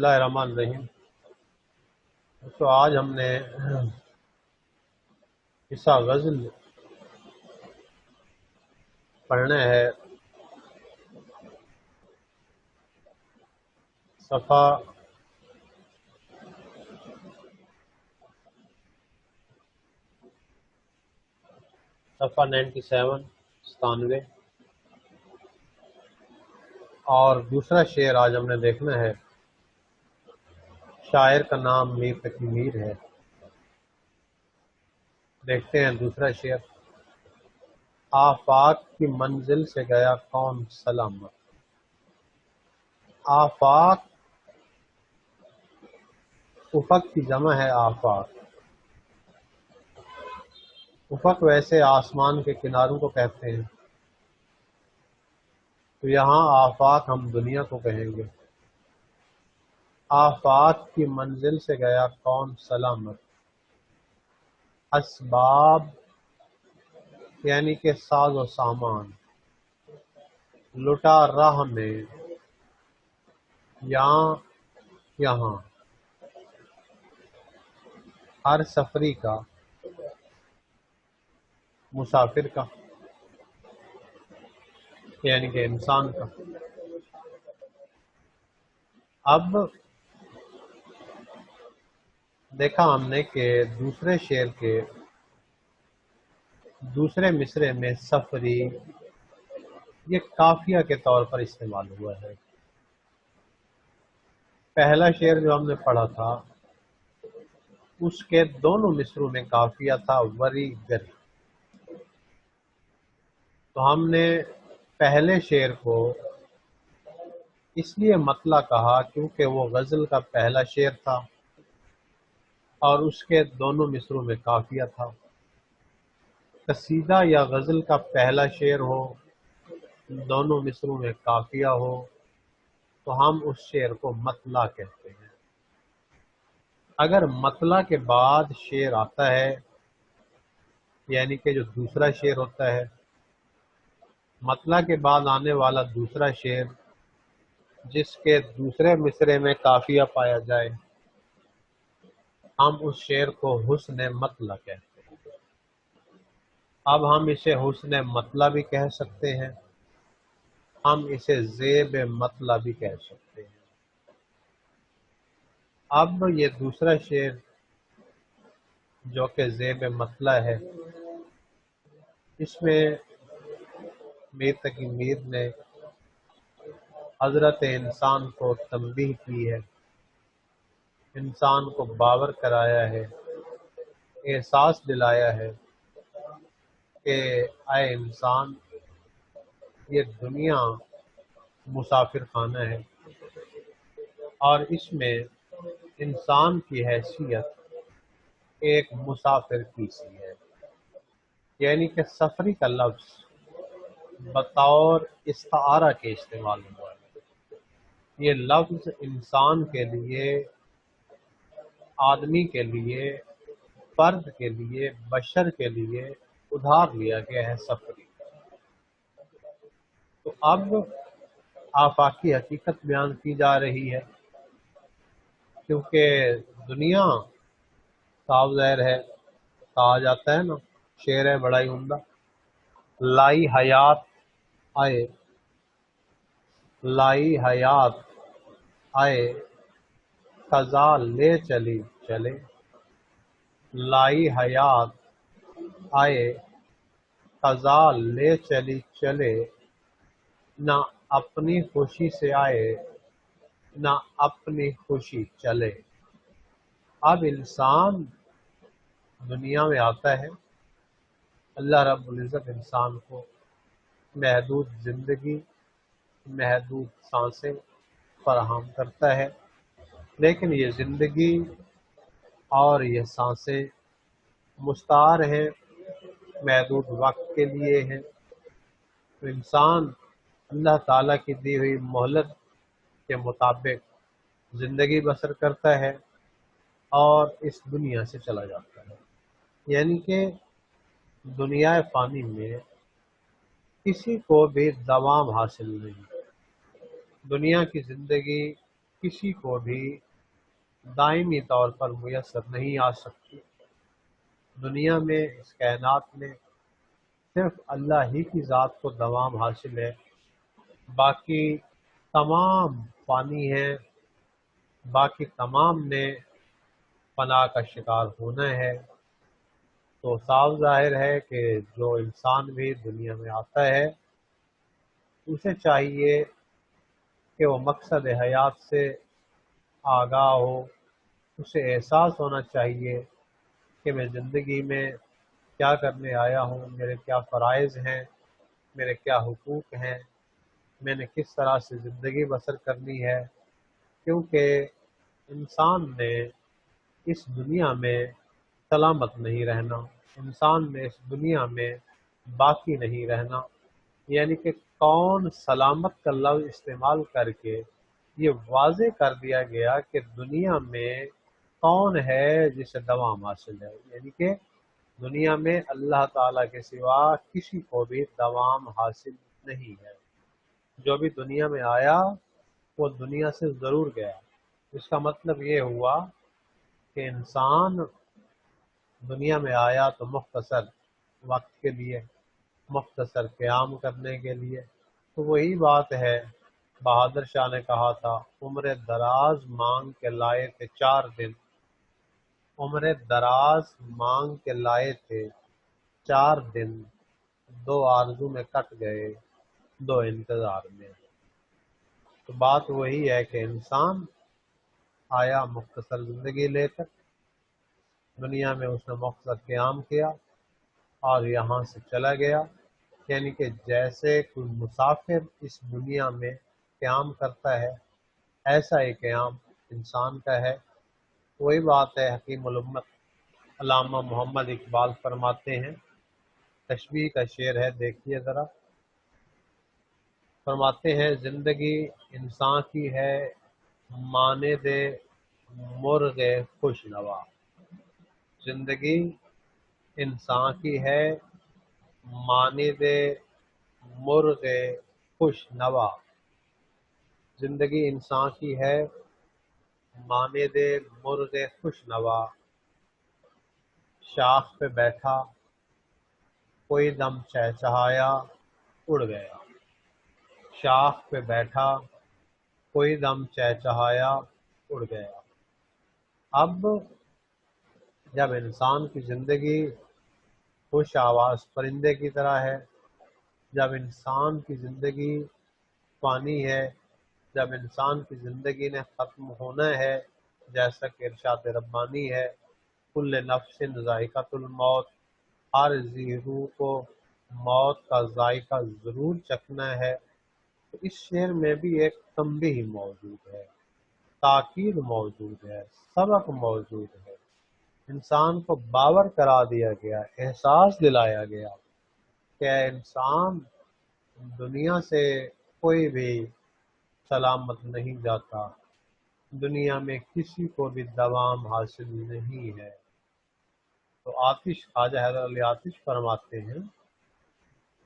اللہ الرحمن الرحیم۔ تو آج ہم نے قصہ غزل پڑھنا ہے، صفحہ 97 اور دوسرا شعر آج ہم نے دیکھنا ہے۔ شاعر کا نام میر تقی میر ہے۔ دیکھتے ہیں دوسرا شعر۔ آفاق کی منزل سے گیا کون سلامت۔ آفاق افق کی جمع ہے آفاق۔ افق ویسے آسمان کے کناروں کو کہتے ہیں، تو یہاں آفاق ہم دنیا کو کہیں گے۔ آفاق کی منزل سے گیا کون سلامت۔ اسباب یعنی کہ ساز و سامان لٹا راہ میں یہاں ہر سفری کا، مسافر کا یعنی کہ انسان کا۔ اب دیکھا ہم نے کہ دوسرے شعر کے دوسرے مصرے میں سفری یہ قافیہ کے طور پر استعمال ہوا ہے۔ پہلا شعر جو ہم نے پڑھا تھا اس کے دونوں مصروں میں قافیہ تھا وری گری، تو ہم نے پہلے شعر کو اس لیے مطلع کہا کیونکہ وہ غزل کا پہلا شعر تھا اور اس کے دونوں مصروں میں قافیہ تھا۔ قصیدہ یا غزل کا پہلا شعر ہو، دونوں مصروں میں قافیہ ہو، تو ہم اس شعر کو مطلع کہتے ہیں۔ اگر مطلع کے بعد شعر آتا ہے یعنی کہ جو دوسرا شعر ہوتا ہے، مطلع کے بعد آنے والا دوسرا شعر جس کے دوسرے مصرے میں قافیہ پایا جائے، ہم اس شعر کو حسن مطلع کہتے ہیں۔ اب ہم اسے حسن مطلع بھی کہہ سکتے ہیں، ہم اسے زیب مطلع بھی کہہ سکتے ہیں۔ اب یہ دوسرا شعر جو کہ زیب مطلع ہے، اس میں میر تقی میر نے حضرت انسان کو تنبیہ کی ہے، انسان کو باور کرایا ہے، احساس دلایا ہے کہ اے انسان، یہ دنیا مسافر خانہ ہے اور اس میں انسان کی حیثیت ایک مسافر کی سی ہے۔ یعنی کہ سفری کا لفظ بطور استعارہ کے استعمال ہوا ہے۔ یہ لفظ انسان کے لیے، آدمی کے لیے، فرد کے لیے، بشر کے لیے ادھار لیا گیا ہے سفری۔ تو اب آفاقی حقیقت بیان کی جا رہی ہے، کیونکہ دنیا صاف ظاہر ہے، کہا جاتا ہے نا، شعر ہے بڑا ہی عمدہ، لائی حیات آئے، لائی حیات آئے، قضا لے چلی چلے، لائی حیات آئے، قضا لے چلی چلے، نہ اپنی خوشی سے آئے نہ اپنی خوشی چلے۔ اب انسان دنیا میں آتا ہے، اللہ رب العزت انسان کو محدود زندگی، محدود سانسیں فراہم کرتا ہے، لیکن یہ زندگی اور یہ سانسیں مستعار ہیں، محدود وقت کے لیے ہیں۔ تو انسان اللہ تعالیٰ کی دی ہوئی مہلت کے مطابق زندگی بسر کرتا ہے اور اس دنیا سے چلا جاتا ہے۔ یعنی کہ دنیا فانی میں کسی کو بھی دوام حاصل نہیں۔ دنیا کی زندگی کسی کو بھی دائمی طور پر میسر نہیں آ سکتی۔ دنیا میں، اس کائنات میں صرف اللہ ہی کی ذات کو دوام حاصل ہے، باقی تمام فانی ہیں، باقی تمام نے فنا کا شکار ہونا ہے۔ تو صاف ظاہر ہے کہ جو انسان بھی دنیا میں آتا ہے اسے چاہیے کہ وہ مقصد حیات سے آگاہ ہو، اسے احساس ہونا چاہیے کہ میں زندگی میں کیا کرنے آیا ہوں، میرے کیا فرائض ہیں، میرے کیا حقوق ہیں، میں نے کس طرح سے زندگی بسر کرنی ہے، کیونکہ انسان نے اس دنیا میں سلامت نہیں رہنا، انسان نے اس دنیا میں باقی نہیں رہنا۔ یعنی کہ کون سلامت کا لفظ استعمال کر کے یہ واضح کر دیا گیا کہ دنیا میں کون ہے جسے دوام حاصل ہے، یعنی کہ دنیا میں اللہ تعالیٰ کے سوا کسی کو بھی دوام حاصل نہیں ہے۔ جو بھی دنیا میں آیا وہ دنیا سے ضرور گیا۔ اس کا مطلب یہ ہوا کہ انسان دنیا میں آیا تو مختصر وقت کے لیے، مختصر قیام کرنے کے لیے۔ تو وہی بات ہے، بہادر شاہ نے کہا تھا عمر دراز مانگ کے لائے تھے 4 دن، عمر دراز مانگ کے لائے تھے 4 دن، 2 آرزو میں کٹ گئے 2 انتظار میں۔ تو بات وہی ہے کہ انسان آیا مختصر زندگی لے کر، دنیا میں اس نے مختصر قیام کیا اور یہاں سے چلا گیا۔ یعنی کہ جیسے کوئی مسافر اس دنیا میں قیام کرتا ہے، ایسا ہی قیام انسان کا ہے۔ وہی بات ہے، حکیم الامت علامہ محمد اقبال فرماتے ہیں، تشبیہ کا شعر ہے، دیکھیے ذرا۔ فرماتے ہیں زندگی انسان کی ہے مانند مرغ خوش نوا، زندگی انسان کی ہے مانند مرغ خوش نوا، زندگی انسان کی ہے مانند مرغ خوش نوا، شاخ پہ بیٹھا کوئی دم چہچہایا اڑ گیا، شاخ پہ بیٹھا کوئی دم چہچہایا اڑ گیا۔ اب جب انسان کی زندگی خوش آواز پرندے کی طرح ہے، جب انسان کی زندگی فانی ہے، جب انسان کی زندگی نے ختم ہونا ہے، جیسا کہ ارشاد ربانی ہے کل نفس ذائقۃ الموت، ہر ذی روح کو موت کا ذائقہ ضرور چکھنا ہے۔ تو اس شعر میں بھی ایک تنبیہ موجود ہے، تاکید موجود ہے، سبق موجود ہے، انسان کو باور کرا دیا گیا، احساس دلایا گیا کہ اے انسان، دنیا سے کوئی بھی سلامت نہیں جاتا، دنیا میں کسی کو بھی دوام حاصل نہیں ہے۔ تو آتش، خواجہ حیدر علی آتش فرماتے ہیں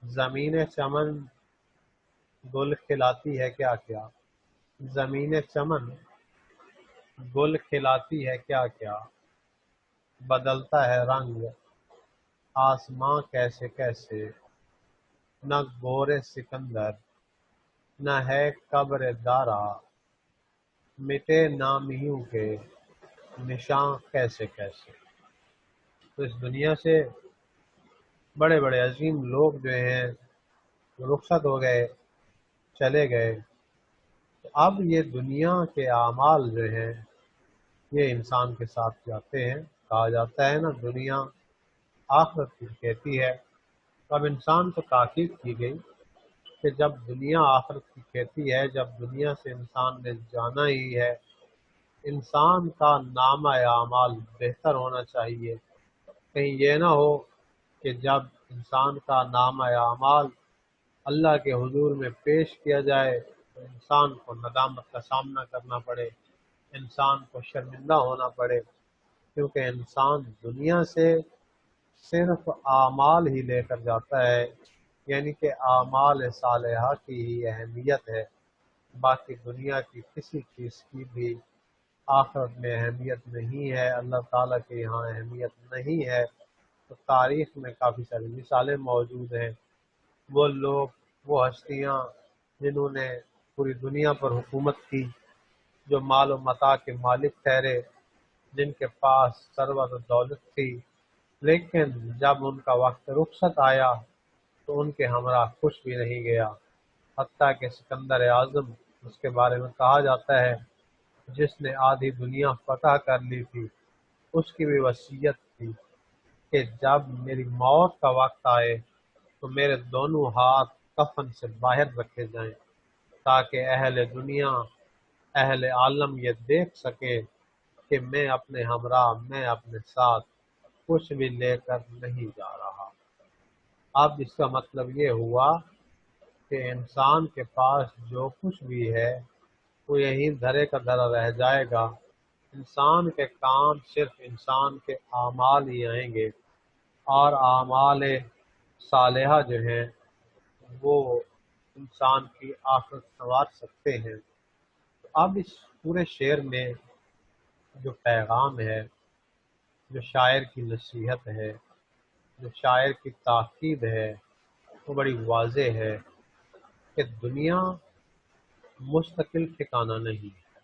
زمین چمن گل کھلاتی ہے کیا کیا، زمین چمن گل کھلاتی ہے کیا کیا، بدلتا ہے رنگ آسماں کیسے کیسے، نہ گور سکندر نہ ہے قبر دارا، مٹے نامیوں کے نشاں کیسے کیسے۔ تو اس دنیا سے بڑے بڑے عظیم لوگ جو ہیں وہ رخصت ہو گئے، چلے گئے۔ تو اب یہ دنیا کے اعمال جو ہیں یہ انسان کے ساتھ جاتے ہیں۔ کہا جاتا ہے نا دنیا آخرت کی کہتی ہے، تو اب انسان کو تاکید کی گئی کہ جب دنیا آخرت کی کہتی ہے، جب دنیا سے انسان نے جانا ہی ہے، انسان کا نامہ اعمال بہتر ہونا چاہیے۔ کہیں یہ نہ ہو کہ جب انسان کا نامہ اعمال اللہ کے حضور میں پیش کیا جائے تو انسان کو ندامت کا سامنا کرنا پڑے، انسان کو شرمندہ ہونا پڑے، کیونکہ انسان دنیا سے صرف اعمال ہی لے کر جاتا ہے، یعنی کہ اعمال صالحہ کی ہی اہمیت ہے۔ باقی دنیا کی کسی چیز کی بھی آخرت میں اہمیت نہیں ہے، اللہ تعالیٰ کے یہاں اہمیت نہیں ہے۔ تو تاریخ میں کافی ساری مثالیں موجود ہیں، وہ لوگ، وہ ہستیاں جنہوں نے پوری دنیا پر حکومت کی، جو مال و متاع کے مالک ٹھہرے، جن کے پاس ثروت و دولت تھی، لیکن جب ان کا وقت رخصت آیا تو ان کے ہمراہ کچھ بھی نہیں گیا۔ حتیٰ کہ سکندر اعظم، اس کے بارے میں کہا جاتا ہے، جس نے آدھی دنیا فتح کر لی تھی، اس کی بھی وصیت تھی کہ جب میری موت کا وقت آئے تو میرے دونوں ہاتھ کفن سے باہر رکھے جائیں، تاکہ اہل دنیا، اہل عالم یہ دیکھ سکے کہ میں اپنے ہمراہ، میں اپنے ساتھ کچھ بھی لے کر نہیں جا رہا۔ اب اس کا مطلب یہ ہوا کہ انسان کے پاس جو کچھ بھی ہے وہ یہیں دھرے کا دھرا رہ جائے گا۔ انسان کے کام صرف انسان کے اعمال ہی آئیں گے، اور اعمال صالحہ جو ہیں وہ انسان کی آخرت سنوار سکتے ہیں۔ اب اس پورے شعر میں جو پیغام ہے، جو شاعر کی نصیحت ہے، جو شاعر کی تاکید ہے، وہ بڑی واضح ہے کہ دنیا مستقل ٹھکانہ نہیں ہے۔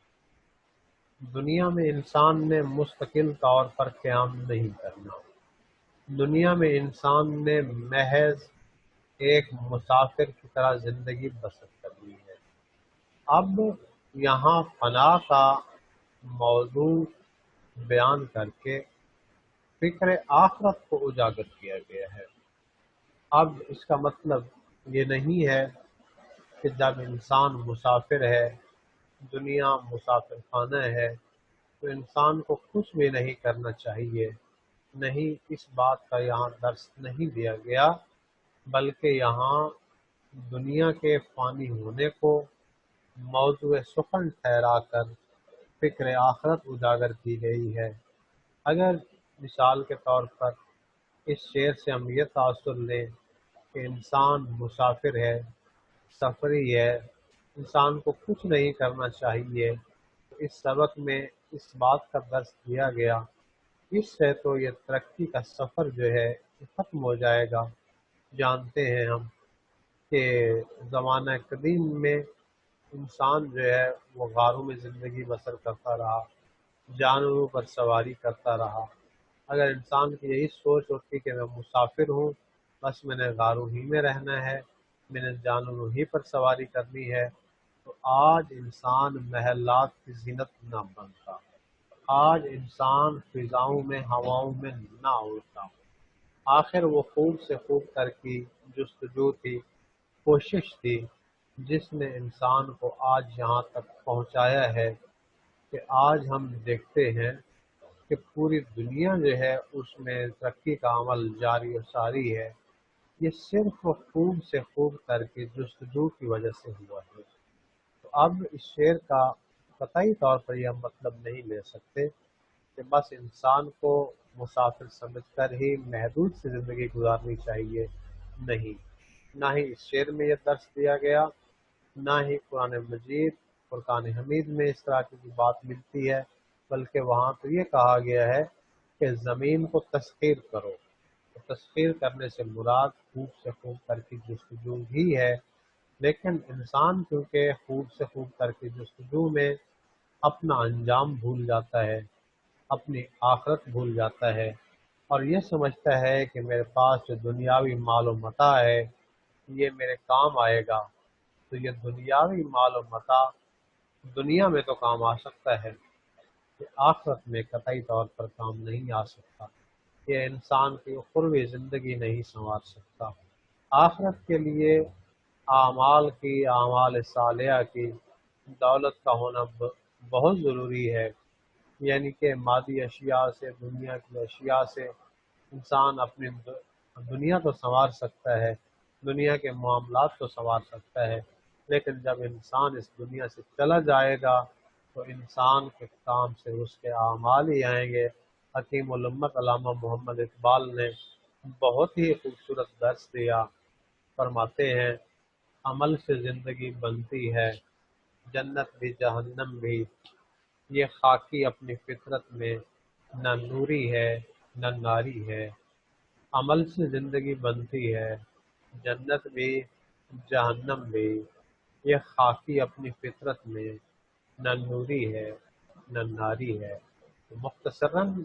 دنیا میں انسان نے مستقل طور پر قیام نہیں کرنا۔ دنیا میں انسان نے محض ایک مسافر کی طرح زندگی بسر کرنی ہے۔ اب یہاں فنا کا موضوع بیان کر کے فکر آخرت کو اجاگر کیا گیا ہے۔ اب اس کا مطلب یہ نہیں ہے کہ جب انسان مسافر ہے، دنیا مسافر خانہ ہے، تو انسان کو کچھ بھی نہیں کرنا چاہیے۔ نہیں، اس بات کا یہاں درس نہیں دیا گیا، بلکہ یہاں دنیا کے فانی ہونے کو موضوع سخن ٹھہرا کر فکر آخرت اجاگر کی گئی ہے۔ اگر مثال کے طور پر اس شعر سے ہم یہ تاثر لیں کہ انسان مسافر ہے، سفری ہے، انسان کو کچھ نہیں کرنا چاہیے، اس سبق میں اس بات کا درس دیا گیا، اس سے تو یہ ترقی کا سفر جو ہے یہ ختم ہو جائے گا۔ جانتے ہیں ہم کہ زمانہ قدیم میں انسان جو ہے وہ غاروں میں زندگی بسر کرتا رہا، جانوروں پر سواری کرتا رہا۔ اگر انسان کی یہی سوچ ہوتی کہ میں مسافر ہوں، بس میں نے غاروں ہی میں رہنا ہے، میں نے جانوروں ہی پر سواری کرنی ہے، تو آج انسان محلات کی زینت نہ بنتا، آج انسان فضاؤں میں، ہواؤں میں نہ اڑتا۔ آخر وہ خوب سے خوب ترقی، جستجو تھی، کوشش تھی، جس نے انسان کو آج یہاں تک پہنچایا ہے کہ آج ہم دیکھتے ہیں کہ پوری دنیا جو ہے اس میں ترقی کا عمل جاری و ساری ہے۔ یہ صرف خوب سے خوب ترقی، جستجو کی وجہ سے ہوا ہے۔ تو اب اس شعر کا قطعی طور پر یہ مطلب نہیں لے سکتے کہ بس انسان کو مسافر سمجھ کر ہی محدود سی زندگی گزارنی چاہیے۔ نہیں، نہ ہی اس شعر میں یہ درس دیا گیا، نہ ہی قرآن مجید، فرقان حمید میں اس طرح کی بات ملتی ہے، بلکہ وہاں تو یہ کہا گیا ہے کہ زمین کو تسخیر کرو۔ تو تسخیر کرنے سے مراد خوب سے خوب ترقی جستجو ہی ہے، لیکن انسان کیونکہ خوب سے خوب ترقی جستجو میں اپنا انجام بھول جاتا ہے، اپنی آخرت بھول جاتا ہے، اور یہ سمجھتا ہے کہ میرے پاس جو دنیاوی مال و متاع ہے یہ میرے کام آئے گا، تو یہ دنیاوی مال و متاع دنیا میں تو کام آ سکتا ہے، کہ آخرت میں قطعی طور پر کام نہیں آ سکتا، یہ انسان کی اخروی زندگی نہیں سنوار سکتا۔ آخرت کے لیے اعمال صالحہ کی دولت کا ہونا بہت ضروری ہے، یعنی کہ مادی اشیاء سے، دنیا کی اشیاء سے انسان اپنی دنیا تو سنوار سکتا ہے، دنیا کے معاملات تو سنوار سکتا ہے، لیکن جب انسان اس دنیا سے چلا جائے گا تو انسان کے کام سے اس کے اعمال ہی آئیں گے۔ حکیم الامت علامہ محمد اقبال نے بہت ہی خوبصورت درس دیا، فرماتے ہیں عمل سے زندگی بنتی ہے، جنت بھی جہنم بھی، یہ خاکی اپنی فطرت میں، نہ نوری ہے نہ ناری ہے۔ عمل سے زندگی بنتی ہے، جنت بھی جہنم بھی، یہ خاکی اپنی فطرت میں، نہ نوری ہے نہ ناری ہے۔ مختصراً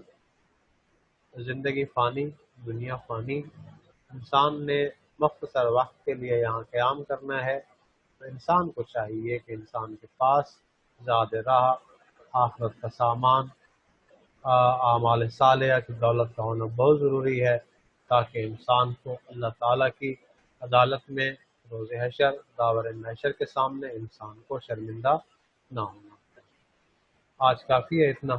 زندگی فانی، دنیا فانی، انسان نے مختصر وقت کے لیے یہاں قیام کرنا ہے، تو انسان کو چاہیے کہ انسان کے پاس زاد راہ، آخرت کا سامان، اعمال صالحہ کی دولت کا ہونا بہت ضروری ہے، تاکہ انسان کو اللہ تعالیٰ کی عدالت میں روز حشر، داور محشر کے سامنے انسان کو شرمندہ نہ ہونا۔ آج کافی ہے اتنا۔